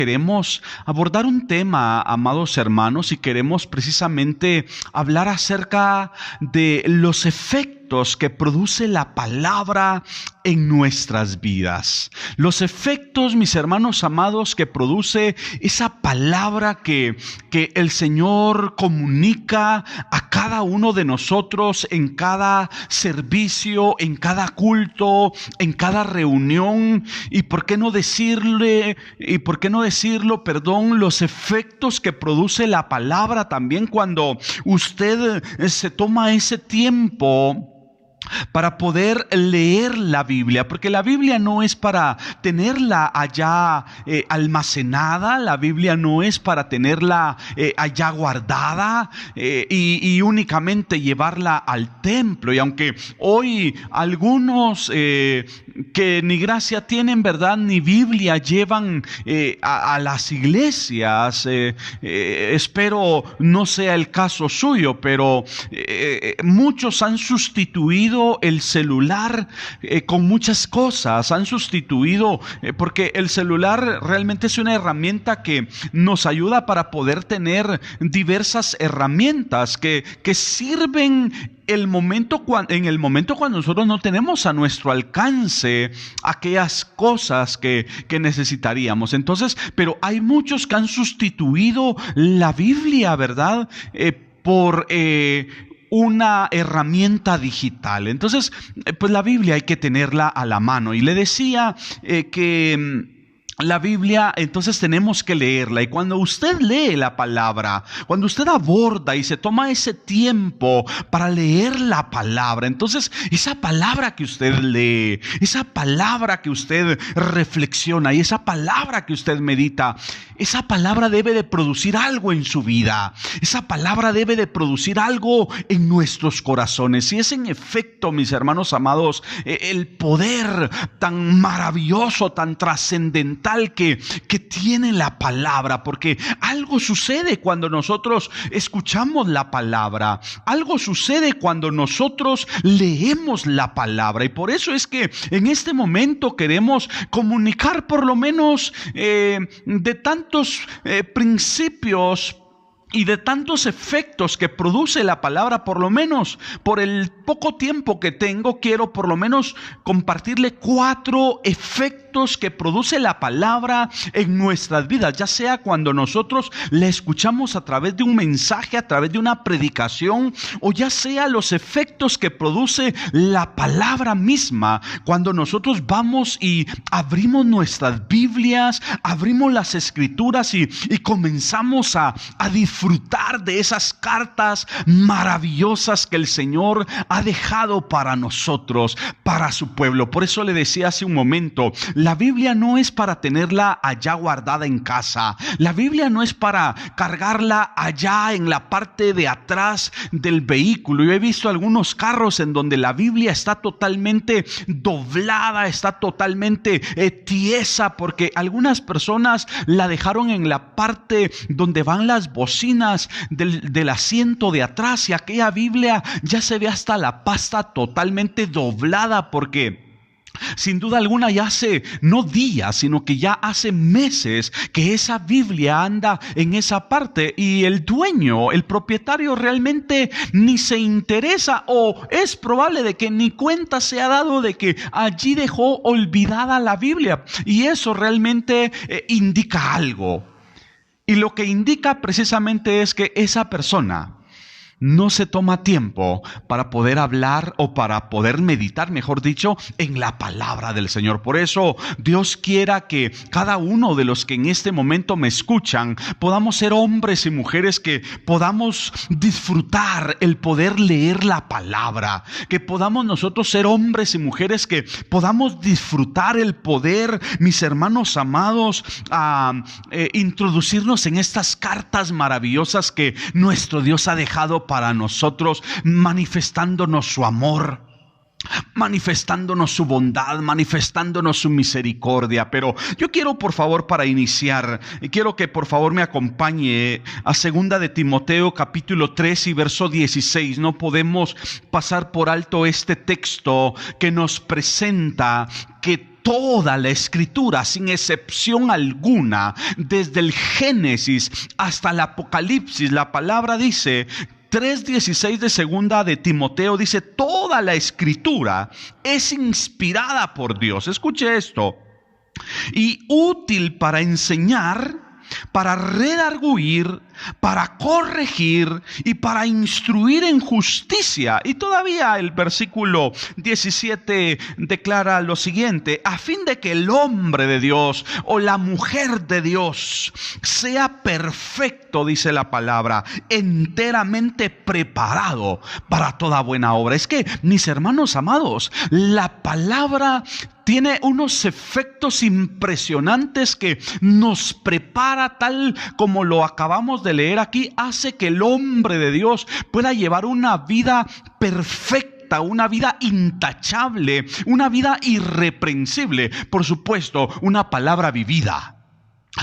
Queremos abordar un tema, amados hermanos, y queremos precisamente hablar acerca de los efectos que produce la palabra en nuestras vidas. Los efectos, mis hermanos amados, que produce esa palabra que el Señor comunica a cada uno de nosotros en cada servicio, en cada culto, en cada reunión. Y por qué no decirlo, los efectos que produce la palabra también cuando usted se toma ese tiempo para poder leer la Biblia, porque la Biblia no es para tenerla allá almacenada, la Biblia no es para tenerla allá guardada y únicamente llevarla al templo. Y aunque hoy algunos que ni gracia tienen, ¿verdad?, ni Biblia llevan a las iglesias, espero no sea el caso suyo, pero muchos han sustituido el celular con muchas cosas, han sustituido, porque el celular realmente es una herramienta que nos ayuda para poder tener diversas herramientas que sirven en el momento cuando nosotros no tenemos a nuestro alcance aquellas cosas que necesitaríamos. Entonces, pero hay muchos que han sustituido la Biblia, ¿verdad?, por una herramienta digital. Entonces, pues la Biblia hay que tenerla a la mano. Y le decía que la Biblia, entonces tenemos que leerla. Y cuando usted lee la palabra, cuando usted aborda y se toma ese tiempo para leer la palabra, entonces esa palabra que usted lee, esa palabra que usted reflexiona y esa palabra que usted medita, esa palabra debe de producir algo en su vida. Esa palabra debe de producir algo en nuestros corazones. Y es en efecto, mis hermanos amados, el poder tan maravilloso, tan trascendental que tiene la palabra, porque algo sucede cuando nosotros escuchamos la palabra, algo sucede cuando nosotros leemos la palabra. Y por eso es que en este momento queremos comunicar por lo menos de tantos principios y de tantos efectos que produce la palabra. Por lo menos por el poco tiempo que tengo, quiero por lo menos compartirle 4 efectos que produce la palabra en nuestras vidas, ya sea cuando nosotros la escuchamos a través de un mensaje, a través de una predicación, o ya sea los efectos que produce la palabra misma cuando nosotros vamos y abrimos nuestras Biblias, abrimos las Escrituras y comenzamos a disfrutar de esas cartas maravillosas que el Señor ha dejado para nosotros, para su pueblo. Por eso le decía hace un momento, la Biblia no es para tenerla allá guardada en casa. La Biblia no es para cargarla allá en la parte de atrás del vehículo. Yo he visto algunos carros en donde la Biblia está totalmente doblada, está totalmente tiesa, porque algunas personas la dejaron en la parte donde van las bocinas del asiento de atrás, y aquella Biblia ya se ve hasta la pasta totalmente doblada, porque sin duda alguna ya hace no días, sino que ya hace meses que esa Biblia anda en esa parte, y el dueño, el propietario, realmente ni se interesa, o es probable de que ni cuenta se ha dado de que allí dejó olvidada la Biblia. Y eso realmente indica algo. Y lo que indica precisamente es que esa persona no se toma tiempo para poder hablar o para poder meditar, mejor dicho, en la palabra del Señor. Por eso Dios quiera que cada uno de los que en este momento me escuchan podamos ser hombres y mujeres que podamos disfrutar el poder leer la palabra, que podamos nosotros ser hombres y mujeres que podamos disfrutar el poder, mis hermanos amados, introducirnos en estas cartas maravillosas que nuestro Dios ha dejado para nosotros, manifestándonos su amor, manifestándonos su bondad, manifestándonos su misericordia. Pero yo quiero, por favor, para iniciar, quiero que por favor me acompañe a 2 de Timoteo capítulo 3 y verso 16. No podemos pasar por alto este texto que nos presenta que toda la Escritura, sin excepción alguna, desde el Génesis hasta el Apocalipsis, la palabra dice, 3:16 de segunda de Timoteo dice, toda la Escritura es inspirada por Dios. Escuche esto. Y útil para enseñar, para redarguir, para corregir y para instruir en justicia. Y todavía el versículo 17 declara lo siguiente: a fin de que el hombre de Dios o la mujer de Dios sea perfecto, dice la palabra, enteramente preparado para toda buena obra. Es que, mis hermanos amados, la palabra tiene unos efectos impresionantes que nos prepara, tal como lo acabamos de leer aquí, hace que el hombre de Dios pueda llevar una vida perfecta, una vida intachable, una vida irreprensible. Por supuesto, una palabra vivida,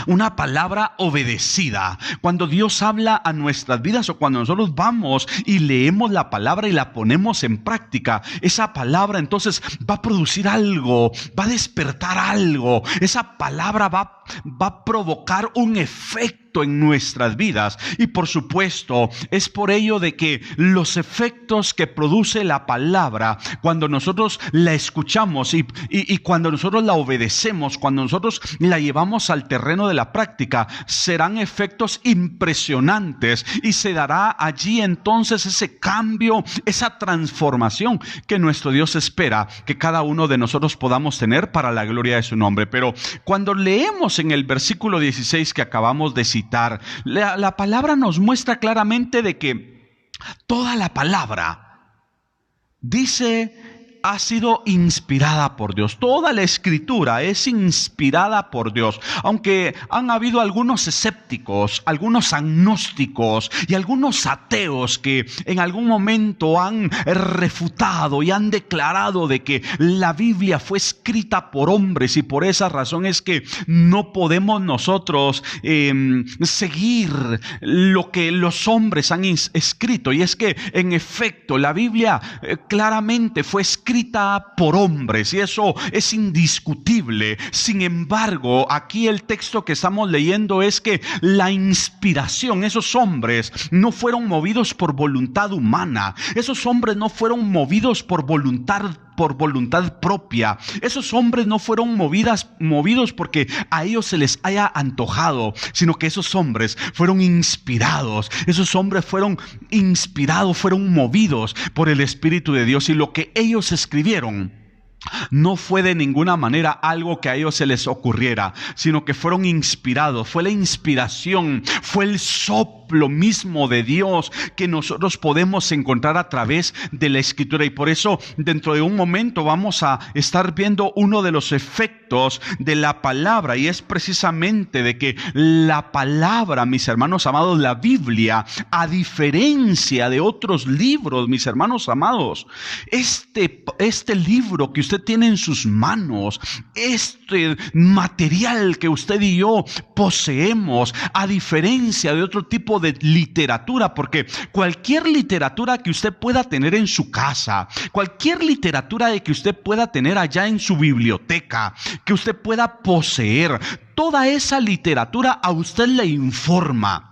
una palabra obedecida. Cuando Dios habla a nuestras vidas, o cuando nosotros vamos y leemos la palabra y la ponemos en práctica, esa palabra entonces va a producir algo, va a despertar algo. Esa palabra va a provocar un efecto en nuestras vidas. Y por supuesto, es por ello de que los efectos que produce la palabra, cuando nosotros la escuchamos y cuando nosotros la obedecemos, cuando nosotros la llevamos al terreno de la práctica, serán efectos impresionantes, y se dará allí entonces ese cambio, esa transformación que nuestro Dios espera que cada uno de nosotros podamos tener para la gloria de su nombre. Pero cuando leemos en el versículo 16 que acabamos de citar, la palabra nos muestra claramente de que toda la palabra, dice, ha sido inspirada por Dios. Toda la Escritura es inspirada por Dios. Aunque han habido algunos escépticos, algunos agnósticos y algunos ateos que en algún momento han refutado y han declarado de que la Biblia fue escrita por hombres, y por esa razón es que no podemos nosotros seguir lo que los hombres han escrito. Y es que en efecto la Biblia claramente fue escrita por hombres, y eso es indiscutible. Sin embargo, aquí el texto que estamos leyendo es que la inspiración, esos hombres no fueron movidos por voluntad humana, esos hombres no fueron movidos por voluntad propia. Esos hombres no fueron movidos porque a ellos se les haya antojado, sino que esos hombres fueron inspirados. Esos hombres fueron inspirados, fueron movidos por el Espíritu de Dios, y lo que ellos escribieron no fue de ninguna manera algo que a ellos se les ocurriera, sino que fueron inspirados. Fue la inspiración, fue el soplo mismo de Dios que nosotros podemos encontrar a través de la Escritura. Y por eso dentro de un momento vamos a estar viendo uno de los efectos de la palabra, y es precisamente de que la palabra, mis hermanos amados, la Biblia, a diferencia de otros libros, mis hermanos amados, este libro que usted tiene en sus manos, este material que usted y yo poseemos, a diferencia de otro tipo de literatura, porque cualquier literatura que usted pueda tener en su casa, cualquier literatura de que usted pueda tener allá en su biblioteca, que usted pueda poseer, toda esa literatura a usted le informa,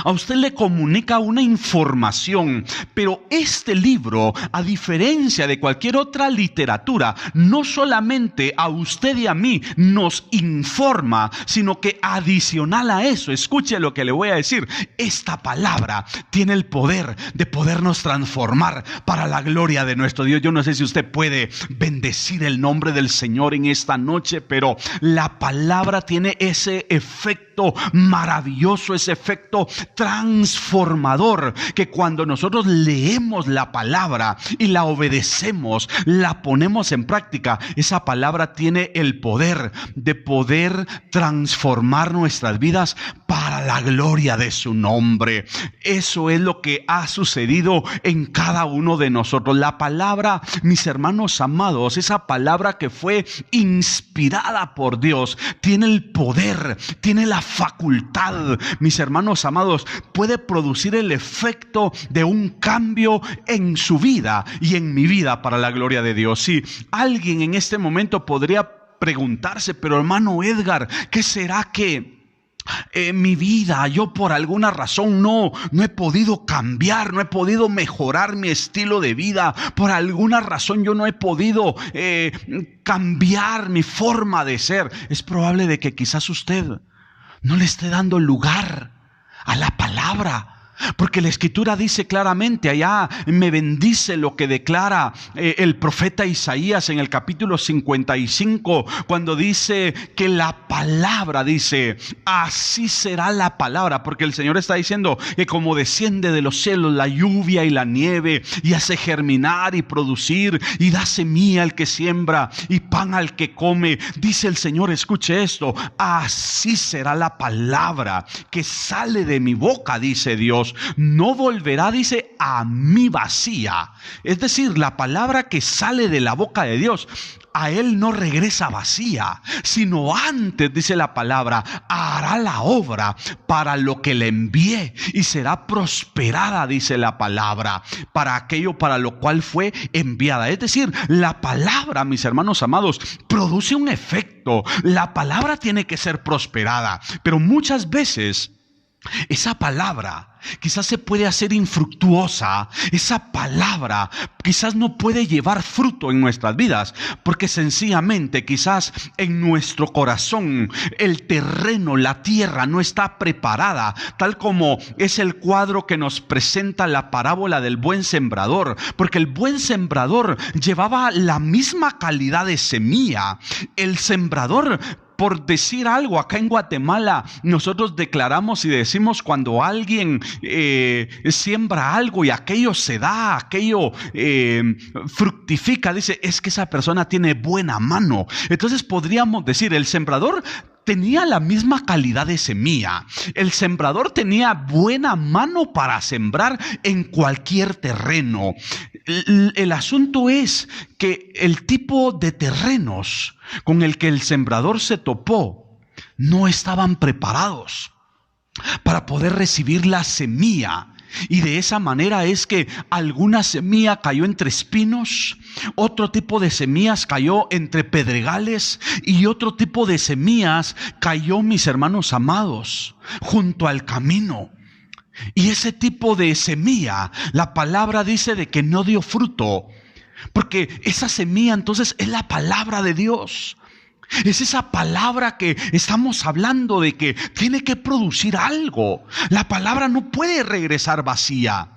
a usted le comunica una información. Pero este libro, a diferencia de cualquier otra literatura, no solamente a usted y a mí nos informa, sino que adicional a eso, escuche lo que le voy a decir, esta palabra tiene el poder de podernos transformar para la gloria de nuestro Dios. Yo no sé si usted puede bendecir el nombre del Señor en esta noche, pero la palabra tiene ese efecto maravilloso, ese efecto transformador, que cuando nosotros leemos la palabra y la obedecemos, la ponemos en práctica, esa palabra tiene el poder de poder transformar nuestras vidas para la gloria de su nombre. Eso es lo que ha sucedido en cada uno de nosotros. La palabra, mis hermanos amados, esa palabra que fue inspirada por Dios, tiene el poder, tiene la facultad, mis hermanos amados, puede producir el efecto de un cambio en su vida y en mi vida para la gloria de Dios. Si alguien en este momento podría preguntarse, pero hermano Edgar, ¿qué será que mi vida, yo por alguna razón no he podido cambiar, no he podido mejorar mi estilo de vida? Por alguna razón yo no he podido cambiar mi forma de ser. Es probable de que quizás usted no le esté dando lugar a la palabra. Porque la Escritura dice claramente, allá me bendice lo que declara el profeta Isaías en el capítulo 55, cuando dice que la palabra, dice, así será la palabra, porque el Señor está diciendo que como desciende de los cielos la lluvia y la nieve, y hace germinar y producir, y da semilla al que siembra y pan al que come, dice el Señor, escuche esto, así será la palabra que sale de mi boca, dice Dios. No volverá, dice, a mí vacía. Es decir, la palabra que sale de la boca de Dios, a Él no regresa vacía, sino antes, dice la palabra, hará la obra para lo que le envié y será prosperada, dice la palabra, para aquello para lo cual fue enviada. Es decir, la palabra, mis hermanos amados, produce un efecto. La palabra tiene que ser prosperada, pero muchas veces esa palabra quizás se puede hacer infructuosa. Esa palabra quizás no puede llevar fruto en nuestras vidas, porque sencillamente quizás en nuestro corazón el terreno, la tierra no está preparada, tal como es el cuadro que nos presenta la parábola del buen sembrador, porque el buen sembrador llevaba la misma calidad de semilla. El sembrador, por decir algo, acá en Guatemala nosotros declaramos y decimos cuando alguien siembra algo y aquello se da, aquello fructifica, dice, es que esa persona tiene buena mano. Entonces podríamos decir, el sembrador tenía la misma calidad de semilla. El sembrador tenía buena mano para sembrar en cualquier terreno. El asunto es que el tipo de terrenos con el que el sembrador se topó no estaban preparados para poder recibir la semilla. Y de esa manera es que alguna semilla cayó entre espinos, otro tipo de semillas cayó entre pedregales y otro tipo de semillas cayó, mis hermanos amados, junto al camino. Y ese tipo de semilla, la palabra dice de que no dio fruto, porque esa semilla entonces es la palabra de Dios. Es esa palabra que estamos hablando de que tiene que producir algo. La palabra no puede regresar vacía.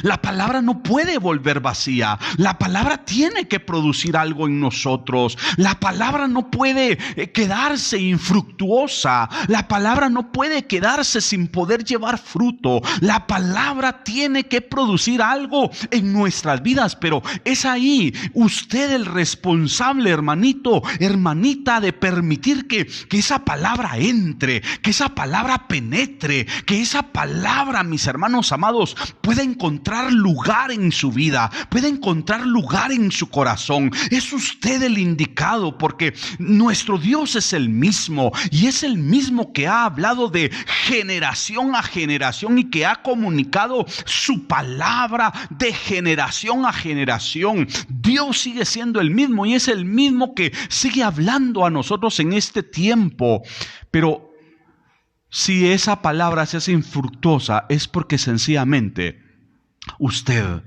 La palabra no puede volver vacía. La palabra tiene que producir algo en nosotros. La palabra no puede quedarse infructuosa. La palabra no puede quedarse sin poder llevar fruto. La palabra tiene que producir algo en nuestras vidas, pero es ahí usted el responsable, hermanito, hermanita, de permitir que esa palabra entre, que esa palabra penetre, que esa palabra, mis hermanos amados, pueda encontrar lugar en su vida, puede encontrar lugar en su corazón. Es usted el indicado, porque nuestro Dios es el mismo y es el mismo que ha hablado de generación a generación y que ha comunicado su palabra de generación a generación. Dios sigue siendo el mismo y es el mismo que sigue hablando a nosotros en este tiempo. Pero si esa palabra se hace infructuosa, es porque sencillamente usted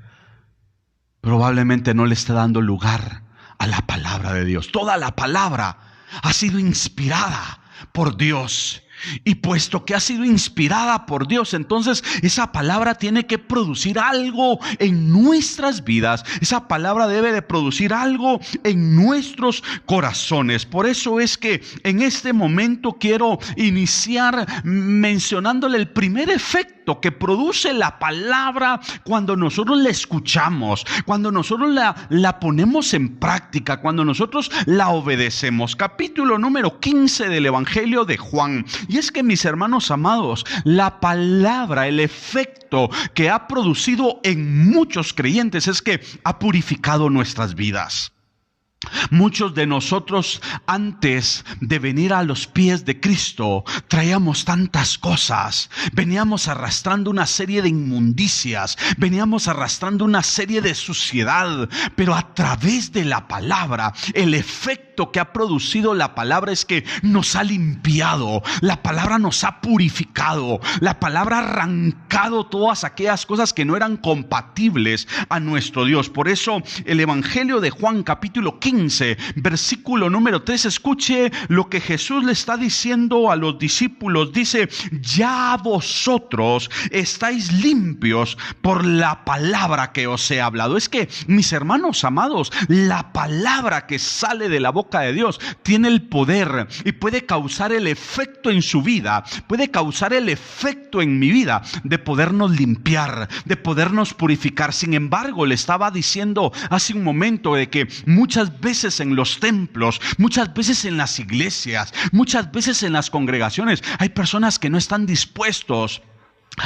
probablemente no le está dando lugar a la palabra de Dios. Toda la palabra ha sido inspirada por Dios. Y puesto que ha sido inspirada por Dios, entonces esa palabra tiene que producir algo en nuestras vidas. Esa palabra debe de producir algo en nuestros corazones. Por eso es que en este momento quiero iniciar mencionándole el primer efecto que produce la palabra cuando nosotros la escuchamos, cuando nosotros la ponemos en práctica, cuando nosotros la obedecemos. Capítulo número 15 del Evangelio de Juan. Y es que, mis hermanos amados, la palabra, el efecto que ha producido en muchos creyentes es que ha purificado nuestras vidas. Muchos de nosotros, antes de venir a los pies de Cristo, traíamos tantas cosas. Veníamos arrastrando una serie de inmundicias, veníamos arrastrando una serie de suciedad, pero a través de la palabra, el efecto efecto que ha producido la palabra es que nos ha limpiado, la palabra nos ha purificado, la palabra ha arrancado todas aquellas cosas que no eran compatibles a nuestro Dios. Por eso el Evangelio de Juan capítulo 15, versículo número 3, escuche lo que Jesús le está diciendo a los discípulos. Dice: ya vosotros estáis limpios por la palabra que os he hablado. Es que, mis hermanos amados, la palabra que sale de la boca de Dios tiene el poder y puede causar el efecto en su vida, puede causar el efecto en mi vida de podernos limpiar, de podernos purificar. Sin embargo, le estaba diciendo hace un momento de que muchas veces en los templos, muchas veces en las iglesias, muchas veces en las congregaciones, hay personas que no están dispuestos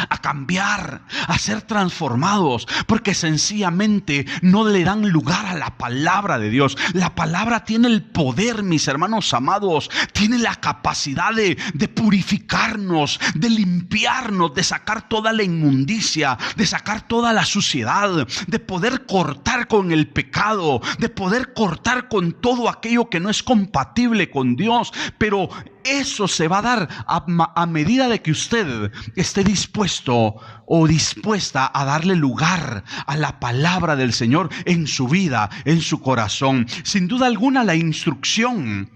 a cambiar, a ser transformados, porque sencillamente no le dan lugar a la palabra de Dios. La palabra tiene el poder, mis hermanos amados, tiene la capacidad de purificarnos, de limpiarnos, de sacar toda la inmundicia, de sacar toda la suciedad, de poder cortar con el pecado, de poder cortar con todo aquello que no es compatible con Dios. Pero eso se va a dar a medida de que usted esté dispuesto o dispuesta a darle lugar a la palabra del Señor en su vida, en su corazón. Sin duda alguna, la instrucción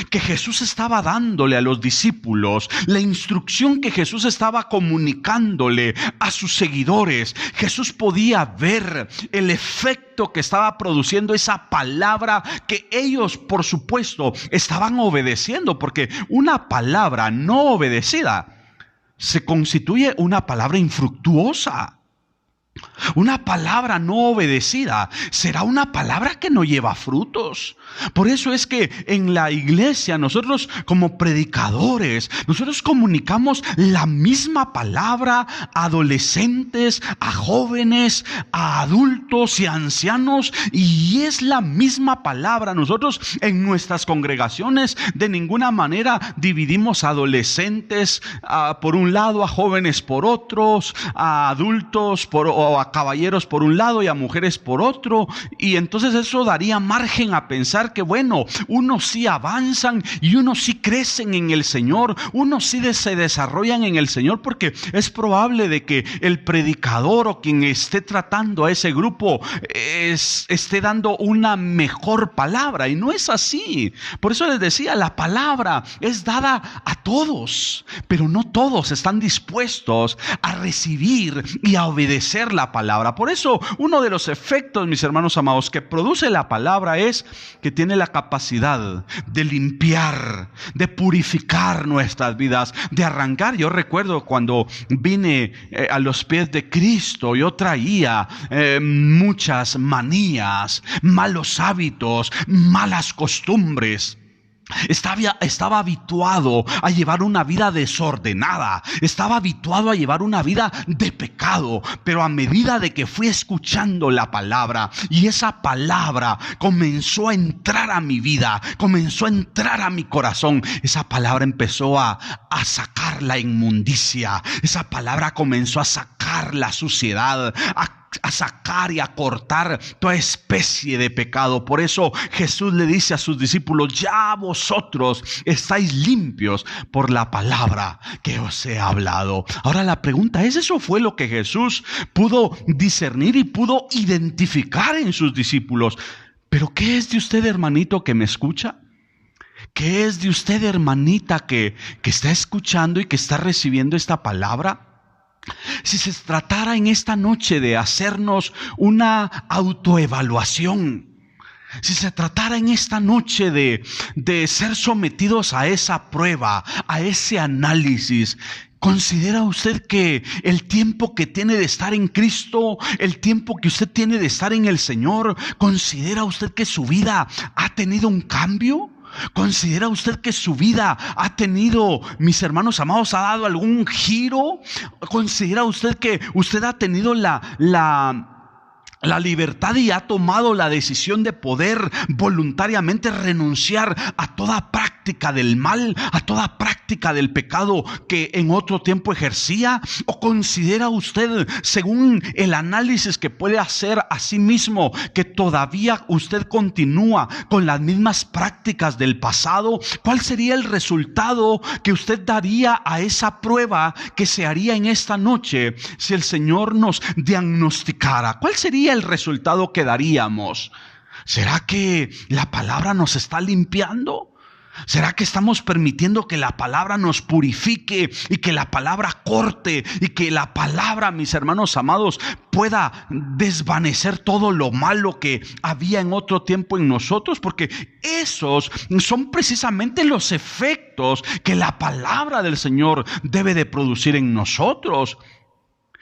que Jesús estaba dándole a los discípulos, la instrucción que Jesús estaba comunicándole a sus seguidores, Jesús podía ver el efecto que estaba produciendo esa palabra que ellos, por supuesto, estaban obedeciendo, porque una palabra no obedecida se constituye una palabra infructuosa. Una palabra no obedecida será una palabra que no lleva frutos. Por eso es que en la iglesia nosotros, como predicadores, nosotros comunicamos la misma palabra a adolescentes, a jóvenes, a adultos y a ancianos, y es la misma palabra. Nosotros en nuestras congregaciones de ninguna manera dividimos a adolescentes por un lado, a jóvenes por otros, a adultos o a caballeros por un lado y a mujeres por otro. Y entonces eso daría margen a pensar que, bueno, unos sí avanzan y unos sí crecen en el Señor, unos sí se desarrollan en el Señor, porque es probable de que el predicador o quien esté tratando a ese grupo esté dando una mejor palabra, y no es así. Por eso les decía, la palabra es dada a todos, pero no todos están dispuestos a recibir y a obedecer la palabra. Por eso uno de los efectos, mis hermanos amados, que produce la palabra es que tiene la capacidad de limpiar, de purificar nuestras vidas, de arrancar. Yo recuerdo cuando vine a los pies de Cristo, yo traía muchas manías, malos hábitos, malas costumbres. Estaba habituado a llevar una vida desordenada, estaba habituado a llevar una vida de pecado, pero a medida de que fui escuchando la palabra y esa palabra comenzó a entrar a mi vida, comenzó a entrar a mi corazón, esa palabra empezó a sacar la inmundicia, esa palabra comenzó a sacar la suciedad, a sacar y a cortar toda especie de pecado. Por eso Jesús le dice a sus discípulos: ya vosotros estáis limpios por la palabra que os he hablado. Ahora la pregunta es, ¿eso fue lo que Jesús pudo discernir y pudo identificar en sus discípulos? Pero ¿qué es de usted, hermanito, que me escucha? ¿Qué es de usted, hermanita, que está escuchando y que está recibiendo esta palabra? Si se tratara en esta noche de hacernos una autoevaluación, si se tratara en esta noche de ser sometidos a esa prueba, a ese análisis, ¿considera usted que el tiempo que tiene de estar en Cristo, el tiempo que usted tiene de estar en el Señor, considera usted que su vida ha tenido un cambio? ¿Considera usted que su vida ha tenido, mis hermanos amados, ha dado algún giro? ¿Considera usted que usted ha tenido la la libertad y ha tomado la decisión de poder voluntariamente renunciar a toda práctica del mal, a toda práctica del pecado que en otro tiempo ejercía? ¿O considera usted, según el análisis que puede hacer a sí mismo, que todavía usted continúa con las mismas prácticas del pasado? ¿Cuál sería el resultado que usted daría a esa prueba que se haría en esta noche si el Señor nos diagnosticara? ¿Cuál sería el resultado que daríamos? ¿Será que la palabra nos está limpiando? ¿Será que estamos permitiendo que la palabra nos purifique y que la palabra corte y que la palabra, mis hermanos amados, pueda desvanecer todo lo malo que había en otro tiempo en nosotros? Porque esos son precisamente los efectos que la palabra del Señor debe de producir en nosotros.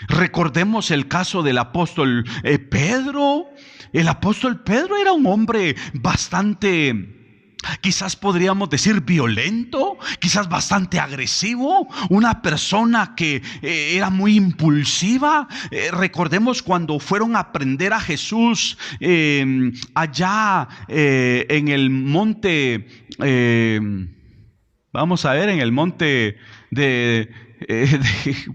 Recordemos el caso del apóstol Pedro. El apóstol Pedro era un hombre bastante, quizás podríamos decir violento, quizás bastante agresivo, una persona que era muy impulsiva. Recordemos cuando fueron a prender a Jesús allá en el monte, vamos a ver, en el monte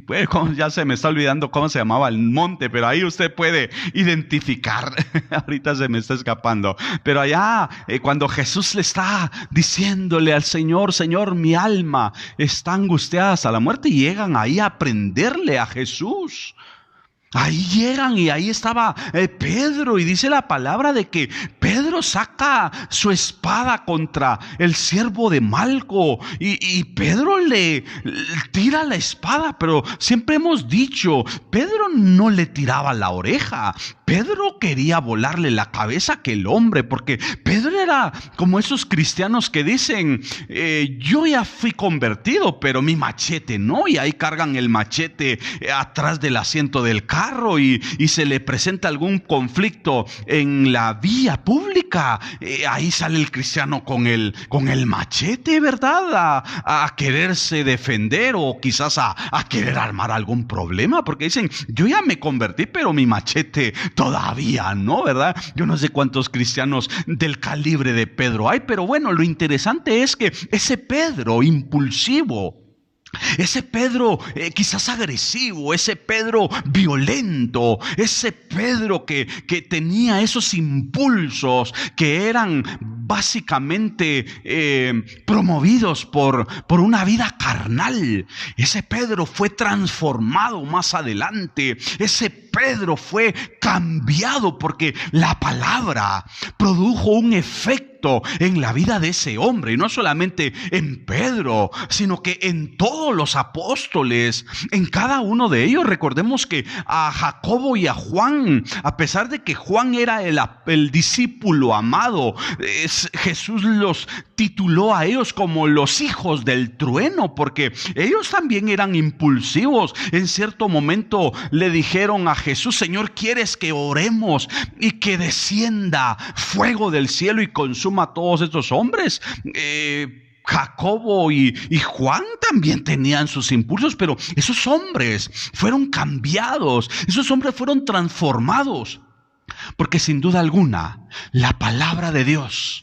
bueno, ya se me está olvidando cómo se llamaba el monte, pero ahí usted puede identificar. Ahorita se me está escapando. Pero allá, cuando Jesús le está diciéndole al Señor: Señor, mi alma está angustiada hasta la muerte, y llegan ahí a prenderle a Jesús. Ahí llegan y ahí estaba Pedro, y dice la palabra de que Pedro saca su espada contra el siervo de Malco y Pedro le tira la espada, pero siempre hemos dicho, Pedro no le tiraba la oreja. Pedro quería volarle la cabeza a aquel hombre, porque Pedro era como esos cristianos que dicen: yo ya fui convertido, pero mi machete no. Y ahí cargan el machete atrás del asiento del carro, y se le presenta algún conflicto en la vía pública. Ahí sale el cristiano con el machete, ¿verdad? A quererse defender, o quizás a querer armar algún problema, porque dicen: yo ya me convertí, pero mi machete todavía no, ¿verdad? Yo no sé cuántos cristianos del calibre de Pedro hay, pero bueno, lo interesante es que ese Pedro impulsivo, ese Pedro quizás agresivo, ese Pedro violento, ese Pedro que tenía esos impulsos que eran básicamente promovidos por una vida carnal, ese Pedro fue transformado más adelante. Ese Pedro fue cambiado porque la palabra produjo un efecto en la vida de ese hombre, y no solamente en Pedro, sino que en todos los apóstoles, en cada uno de ellos. Recordemos que a Jacobo y a Juan, a pesar de que Juan era el discípulo amado, Jesús los tituló a ellos como los hijos del trueno, porque ellos también eran impulsivos. En cierto momento le dijeron a Jesús: Señor, ¿quieres que oremos y que descienda fuego del cielo y consuma a todos estos hombres? Jacobo y Juan también tenían sus impulsos, pero esos hombres fueron cambiados, esos hombres fueron transformados, porque sin duda alguna la palabra de Dios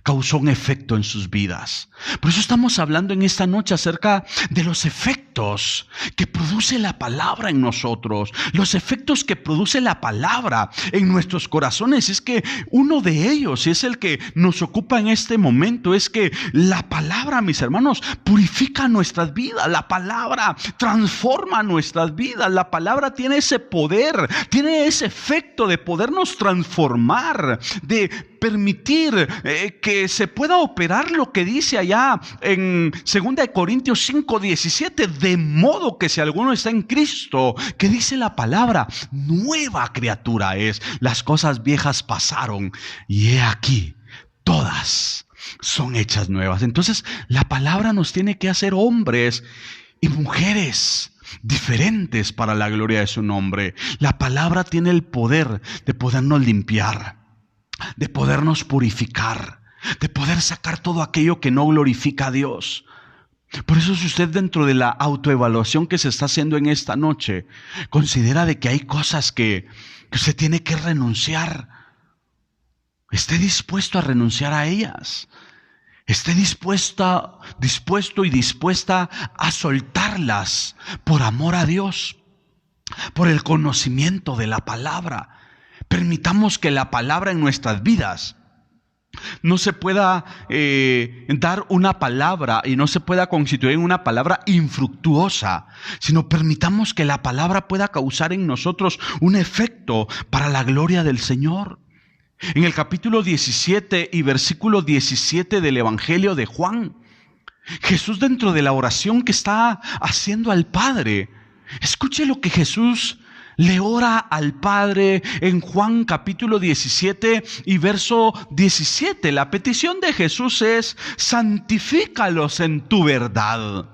causó un efecto en sus vidas. Por eso estamos hablando en esta noche acerca de los efectos que produce la palabra en nosotros, los efectos que produce la palabra en nuestros corazones. Es que uno de ellos, y es el que nos ocupa en este momento, es que la palabra, mis hermanos, purifica nuestras vidas. La palabra transforma nuestras vidas. La palabra tiene ese poder, tiene ese efecto de podernos transformar, de permitir que se pueda operar lo que dice allá en 2 Corintios 5:17, de modo que si alguno está en Cristo, que dice la palabra, nueva criatura es, las cosas viejas pasaron y he aquí, todas son hechas nuevas. Entonces la palabra nos tiene que hacer hombres y mujeres diferentes para la gloria de su nombre. La palabra tiene el poder de podernos limpiar, de podernos purificar, de poder sacar todo aquello que no glorifica a Dios. Por eso, si usted, dentro de la autoevaluación que se está haciendo en esta noche, considera de que hay cosas que usted tiene que renunciar, esté dispuesto a renunciar a ellas. Esté dispuesto y dispuesta a soltarlas por amor a Dios, por el conocimiento de la palabra. Permitamos que la palabra en nuestras vidas no se pueda dar una palabra y no se pueda constituir en una palabra infructuosa, sino permitamos que la palabra pueda causar en nosotros un efecto para la gloria del Señor. En el capítulo 17 y versículo 17 del Evangelio de Juan, Jesús, dentro de la oración que está haciendo al Padre, escuche lo que Jesús le ora al Padre en Juan capítulo 17 y verso 17. La petición de Jesús es: santifícalos en tu verdad.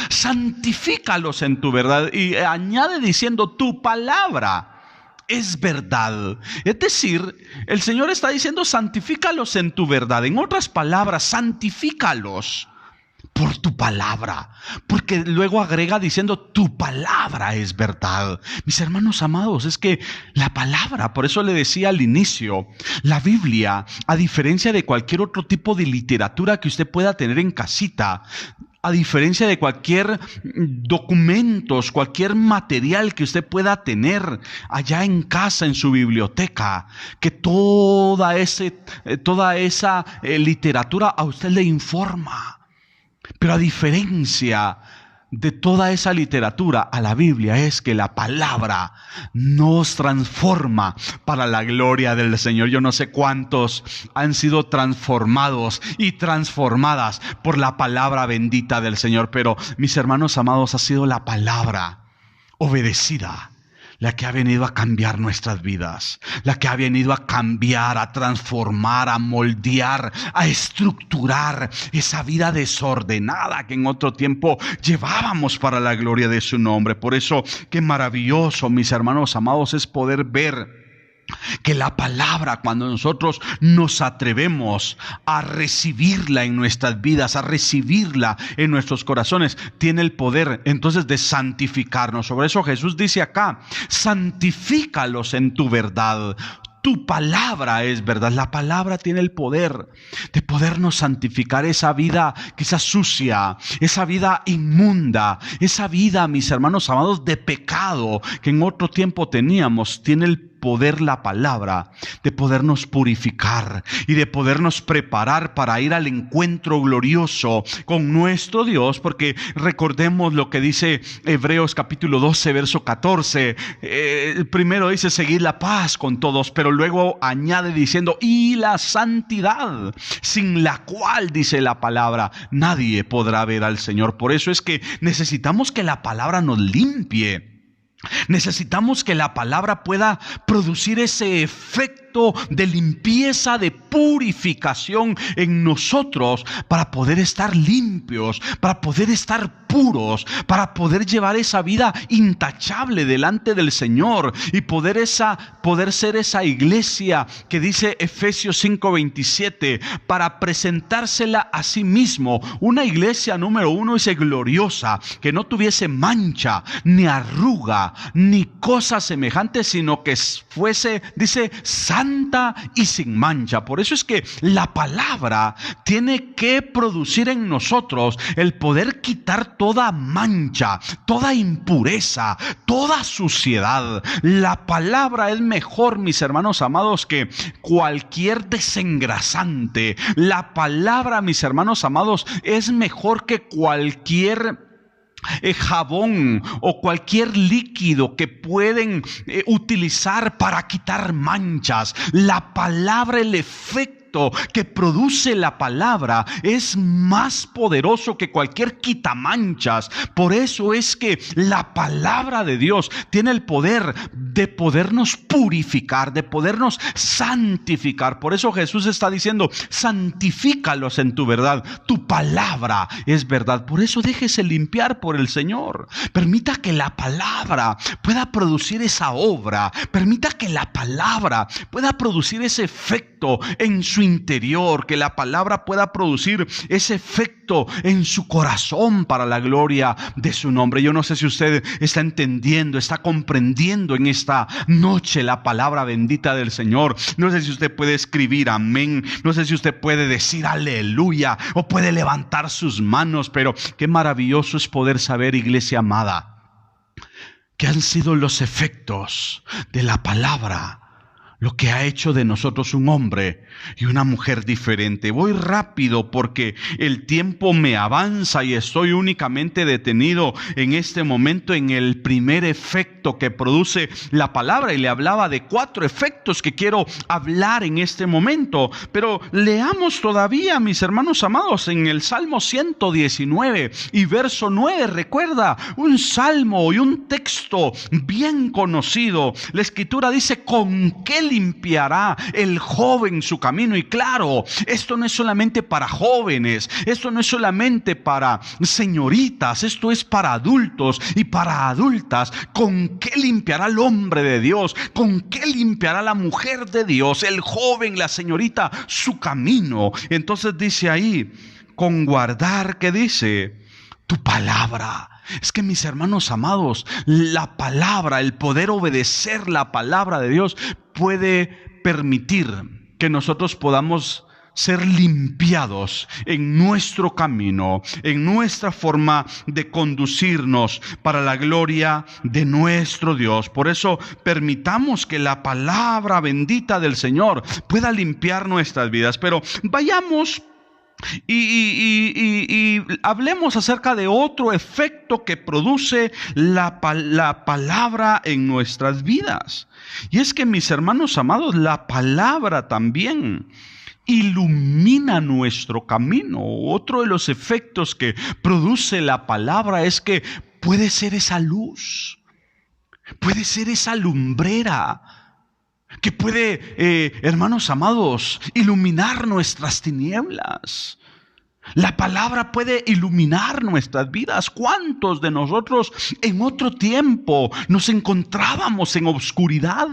Santifícalos en tu verdad. Y añade diciendo: tu palabra es verdad. Es decir, el Señor está diciendo: santifícalos en tu verdad. En otras palabras, santifícalos por tu palabra, porque luego agrega diciendo: tu palabra es verdad. Mis hermanos amados, es que la palabra, por eso le decía al inicio, la Biblia, a diferencia de cualquier otro tipo de literatura que usted pueda tener en casita, a diferencia de cualquier documentos, cualquier material que usted pueda tener allá en casa, en su biblioteca, que toda esa literatura a usted le informa. Pero a diferencia de toda esa literatura, a la Biblia, es que la palabra nos transforma para la gloria del Señor. Yo no sé cuántos han sido transformados y transformadas por la palabra bendita del Señor, pero mis hermanos amados, ha sido la palabra obedecida la que ha venido a cambiar nuestras vidas, la que ha venido a cambiar, a transformar, a moldear, a estructurar esa vida desordenada que en otro tiempo llevábamos para la gloria de su nombre. Por eso, qué maravilloso, mis hermanos amados, es poder ver que la palabra, cuando nosotros nos atrevemos a recibirla en nuestras vidas, a recibirla en nuestros corazones, tiene el poder entonces de santificarnos. Sobre eso Jesús dice acá: santifícalos en tu verdad. Tu palabra es verdad. La palabra tiene el poder de podernos santificar esa vida quizás sucia, esa vida inmunda, esa vida, mis hermanos amados, de pecado que en otro tiempo teníamos. Tiene el poder la palabra de podernos purificar y de podernos preparar para ir al encuentro glorioso con nuestro Dios, porque recordemos lo que dice Hebreos capítulo 12 verso 14. Primero dice: seguid la paz con todos, pero luego añade diciendo: y la santidad, sin la cual, dice la palabra, nadie podrá ver al Señor. Por eso es que necesitamos que la palabra nos limpie. Necesitamos que la palabra pueda producir ese efecto de limpieza, de purificación en nosotros, para poder estar limpios, para poder estar puros, para poder llevar esa vida intachable delante del Señor y poder ser esa iglesia que dice Efesios 5:27, para presentársela a sí mismo, una iglesia, número uno, dice, gloriosa, que no tuviese mancha, ni arruga, ni cosa semejante, sino que fuese, dice, santa y sin mancha. Por eso es que la palabra tiene que producir en nosotros el poder quitar toda mancha, toda impureza, toda suciedad. La palabra es mejor, mis hermanos amados, que cualquier desengrasante. La palabra, mis hermanos amados, es mejor que cualquier jabón o cualquier líquido que pueden utilizar para quitar manchas. La palabra, el efecto que produce la palabra es más poderoso que cualquier quitamanchas. Por eso es que la palabra de Dios tiene el poder de podernos purificar, de podernos santificar. Por eso Jesús está diciendo: santifícalos en tu verdad. Tu palabra es verdad. Por eso déjese limpiar por el Señor. Permita que la palabra pueda producir esa obra. Permita que la palabra pueda producir ese efecto en su interior, que la palabra pueda producir ese efecto en su corazón para la gloria de su nombre. Yo no sé si usted está entendiendo, está comprendiendo en esta noche la palabra bendita del Señor. No sé si usted puede escribir amén, no sé si usted puede decir aleluya o puede levantar sus manos, pero qué maravilloso es poder saber, iglesia amada, que han sido los efectos de la palabra lo que ha hecho de nosotros un hombre y una mujer diferente. Voy rápido porque el tiempo me avanza y estoy únicamente detenido en este momento en el primer efecto que produce la palabra, y le hablaba de 4 efectos que quiero hablar en este momento. Pero leamos todavía, mis hermanos amados, en el Salmo 119 y verso 9. Recuerda, un salmo y un texto bien conocido. La Escritura dice: ¿con qué limpiará el joven su camino? Y claro, esto no es solamente para jóvenes, esto no es solamente para señoritas, esto es para adultos y para adultas. ¿Con qué limpiará el hombre de Dios? ¿Con qué limpiará la mujer de Dios, el joven, la señorita, su camino? Entonces dice ahí, con guardar, ¿qué dice? Tu palabra. Es que, mis hermanos amados, la palabra, el poder obedecer la palabra de Dios puede permitir que nosotros podamos ser limpiados en nuestro camino, en nuestra forma de conducirnos para la gloria de nuestro Dios. Por eso permitamos que la palabra bendita del Señor pueda limpiar nuestras vidas. Pero vayamos y hablemos acerca de otro efecto que produce la palabra en nuestras vidas. Y es que, mis hermanos amados, la palabra también ilumina nuestro camino. Otro de los efectos que produce la palabra es que puede ser esa luz, puede ser esa lumbrera que puede, hermanos amados, iluminar nuestras tinieblas. La palabra puede iluminar nuestras vidas. ¿Cuántos de nosotros en otro tiempo nos encontrábamos en oscuridad?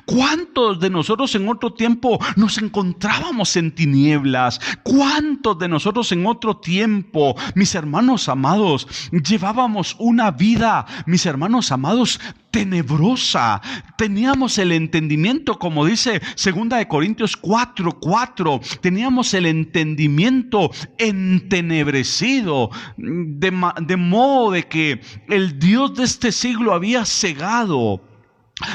¿Cuántos de nosotros en otro tiempo nos encontrábamos en tinieblas? ¿Cuántos de nosotros en otro tiempo, mis hermanos amados, llevábamos una vida, mis hermanos amados, tenebrosa? Teníamos el entendimiento, como dice 2 Corintios 4:4, teníamos el entendimiento entenebrecido, de modo de que el Dios de este siglo había cegado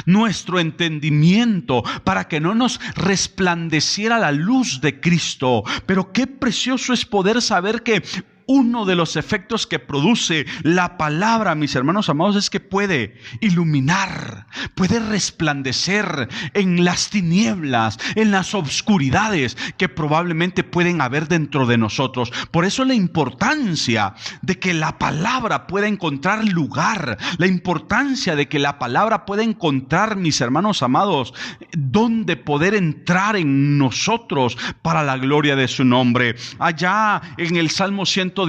nuestro entendimiento para que no nos resplandeciera la luz de Cristo. Pero qué precioso es poder saber que uno de los efectos que produce la palabra, mis hermanos amados, es que puede iluminar, puede resplandecer en las tinieblas, en las obscuridades que probablemente pueden haber dentro de nosotros. Por eso la importancia de que la palabra pueda encontrar lugar, la importancia de que la palabra pueda encontrar, mis hermanos amados, donde poder entrar en nosotros para la gloria de su nombre. Allá en el Salmo 119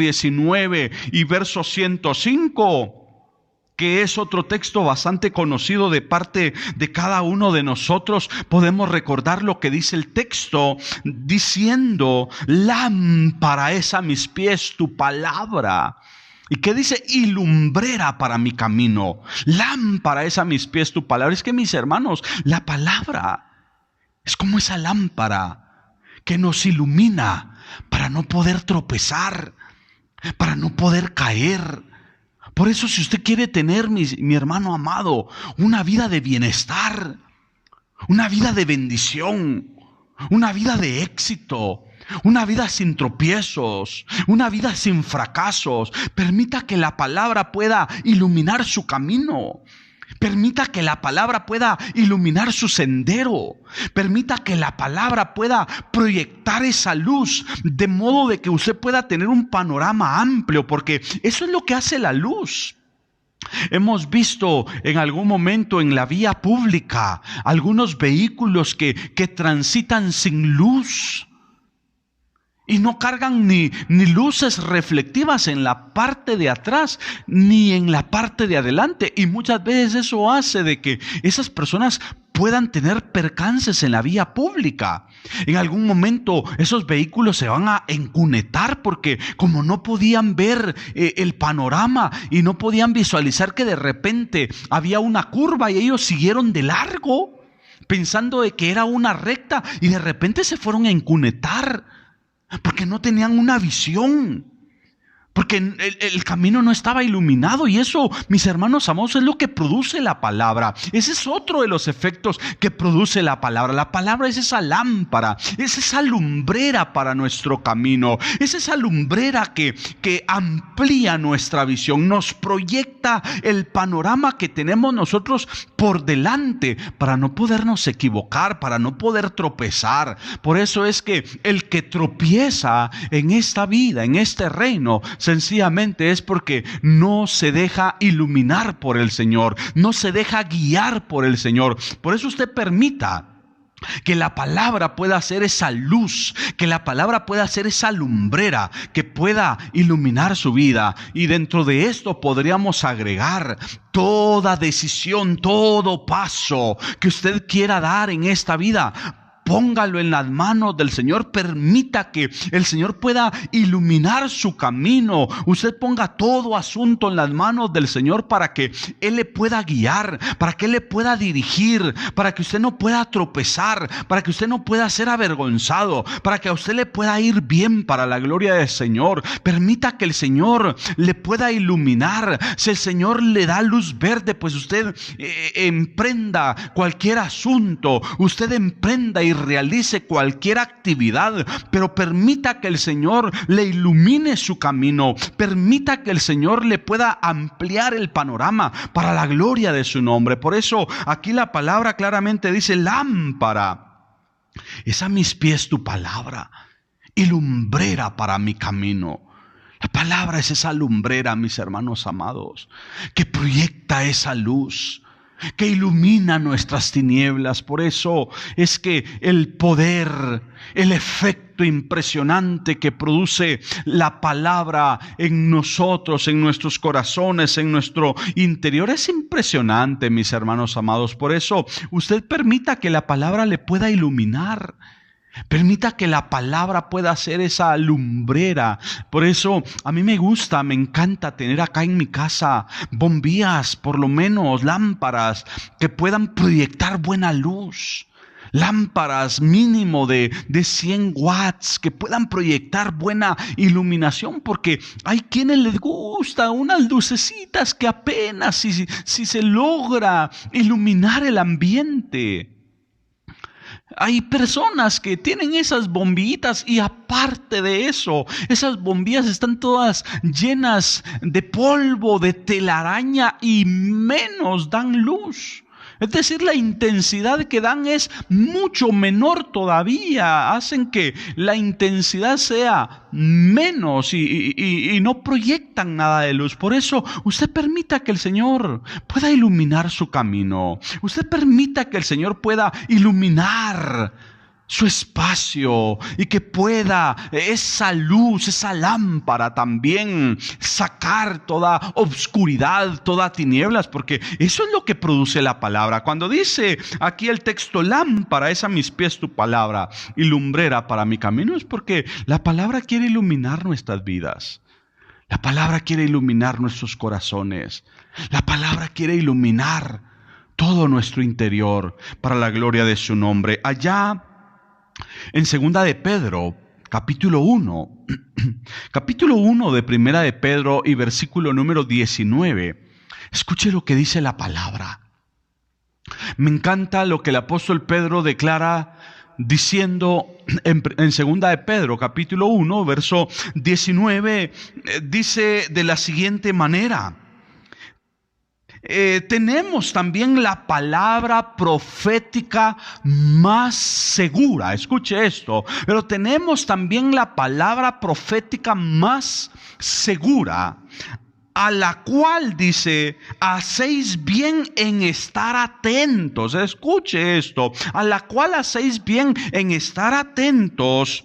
y verso 105, que es otro texto bastante conocido de parte de cada uno de nosotros, podemos recordar lo que dice el texto, diciendo: lámpara es a mis pies tu palabra. ¿Y qué dice? Y lumbrera para mi camino. Lámpara es a mis pies tu palabra. Es que, mis hermanos, la palabra es como esa lámpara que nos ilumina para no poder tropezar, para no poder caer. Por eso, si usted quiere tener, mi hermano amado, una vida de bienestar, una vida de bendición, una vida de éxito, una vida sin tropiezos, una vida sin fracasos, permita que la palabra pueda iluminar su camino. Permita que la palabra pueda iluminar su sendero. Permita que la palabra pueda proyectar esa luz, de modo de que usted pueda tener un panorama amplio, porque eso es lo que hace la luz. Hemos visto en algún momento en la vía pública algunos vehículos que transitan sin luz. Y no cargan ni luces reflectivas en la parte de atrás ni en la parte de adelante. Y muchas veces eso hace de que esas personas puedan tener percances en la vía pública. En algún momento esos vehículos se van a encunetar porque como no podían ver el panorama y no podían visualizar que de repente había una curva y ellos siguieron de largo pensando de que era una recta y de repente se fueron a encunetar porque no tenían una visión. Porque el camino no estaba iluminado, y eso, mis hermanos amados, es lo que produce la palabra. Ese es otro de los efectos que produce la palabra. La palabra es esa lámpara, es esa lumbrera para nuestro camino, es esa lumbrera que amplía nuestra visión, nos proyecta el panorama que tenemos nosotros por delante para no podernos equivocar, para no poder tropezar. Por eso es que el que tropieza en esta vida, en este reino, sencillamente es porque no se deja iluminar por el Señor, no se deja guiar por el Señor. Por eso usted permita que la palabra pueda ser esa luz, que la palabra pueda ser esa lumbrera que pueda iluminar su vida. Y dentro de esto podríamos agregar toda decisión, todo paso que usted quiera dar en esta vida. Póngalo en las manos del Señor. Permita que el Señor pueda iluminar su camino. Usted ponga todo asunto en las manos del Señor para que Él le pueda guiar, para que Él le pueda dirigir, para que usted no pueda tropezar, para que usted no pueda ser avergonzado, para que a usted le pueda ir bien para la gloria del Señor. Permita que el Señor le pueda iluminar. Si el Señor le da luz verde, pues usted emprenda cualquier asunto, usted emprenda y realice cualquier actividad, pero permita que el Señor le ilumine su camino, permita que el Señor le pueda ampliar el panorama para la gloria de su nombre. Por eso aquí la palabra claramente dice: lámpara es a mis pies tu palabra y lumbrera para mi camino. La palabra es esa lumbrera, mis hermanos amados, que proyecta esa luz, que ilumina nuestras tinieblas. Por eso es que el poder, el efecto impresionante que produce la palabra en nosotros, en nuestros corazones, en nuestro interior, es impresionante, mis hermanos amados. Por eso usted permita que la palabra le pueda iluminar. Permita que la palabra pueda ser esa lumbrera. Por eso a mí me encanta tener acá en mi casa bombillas, por lo menos lámparas que puedan proyectar buena luz. Lámparas mínimo de 100 watts que puedan proyectar buena iluminación, porque hay quienes les gusta unas lucecitas que apenas si se logra iluminar el ambiente. Hay personas que tienen esas bombillitas y aparte de eso, esas bombillas están todas llenas de polvo, de telaraña y menos dan luz. Es decir, la intensidad que dan es mucho menor todavía. Hacen que la intensidad sea menos y no proyectan nada de luz. Por eso usted permita que el Señor pueda iluminar su camino. Usted permita que el Señor pueda iluminar su espacio y que pueda esa luz, esa lámpara también sacar toda obscuridad, toda tinieblas, porque eso es lo que produce la palabra. Cuando dice aquí el texto: lámpara es a mis pies tu palabra y lumbrera para mi camino, es porque la palabra quiere iluminar nuestras vidas. La palabra quiere iluminar nuestros corazones. La palabra quiere iluminar todo nuestro interior para la gloria de su nombre. Allá en segunda de Pedro, capítulo 1 de primera de Pedro y versículo número 19, escuche lo que dice la palabra. Me encanta lo que el apóstol Pedro declara diciendo en segunda de Pedro, capítulo 1, verso 19, dice de la siguiente manera: tenemos también la palabra profética más segura. Escuche esto. Pero tenemos también la palabra profética más segura, a la cual dice: hacéis bien en estar atentos. Escuche esto: a la cual hacéis bien en estar atentos,